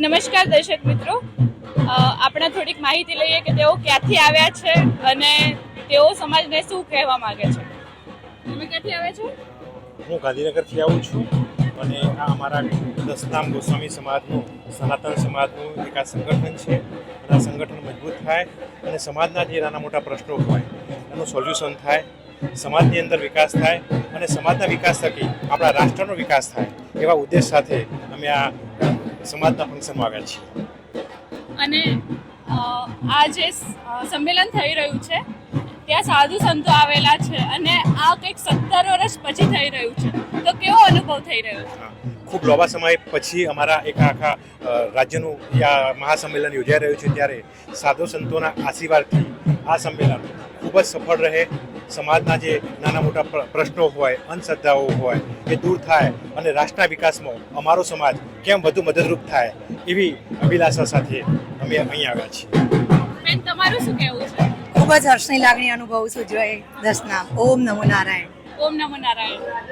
નમસ્કાર દર્શક મિત્રો, આપણે થોડીક માહિતી લઈએ કે તેઓ ક્યાંથી આવ્યા છે અને તેઓ સમાજને શું કહેવા માંગે છે. તમે ક્યાંથી આવ્યા છો? હું ગાંધીનગરથી આવું છું અને આ અમારા દસનામ ગોસ્વામી સમાજનું, સનાતન સમાજનું એક આ સંગઠન છે. અને આ સંગઠન મજબૂત થાય અને સમાજના જે નાના મોટા પ્રશ્નો હોય એનું સોલ્યુશન થાય, સમાજની અંદર વિકાસ થાય અને સમાજના વિકાસ થકી આપણા રાષ્ટ્રનો વિકાસ થાય એવા ઉદ્દેશ સાથે અમે આ સમાજના ફંક્શનમાં આવ્યા છીએ. અને આ જે સંમેલન થઈ રહ્યું છે ત્યાં સાધુ સંતો આવેલા છે અને આ કંઈક 17 વર્ષ પછી થઈ રહ્યું છે, તો કેવો અનુભવ થઈ રહ્યો છે? ખૂબ લાંબા સમય પછી અમારા એક આખા રાજ્યનું મહાસંમેલન યોજાઈ રહ્યું છે, ત્યારે સાધુ સંતોના આશીર્વાદથી આ સંમેલન ખૂબ જ સફળ રહે, સમાજના જે નાના મોટા પ્રશ્નો હોય, અંધશ્રદ્ધાઓ હોય એ દૂર થાય અને રાષ્ટ્રના વિકાસમાં અમારો સમાજ કેમ વધુ મદદરૂપ થાય એવી અભિલાષા સાથે અમે અહીં આવ્યા છીએ. બેન, તમારું શું કહેવું છે? ખૂબ જ હર્ષની લાગણી અનુભવું છું. જય દસનામ. ઓમ નમો નારાયણ. ઓમ નમો નારાયણ.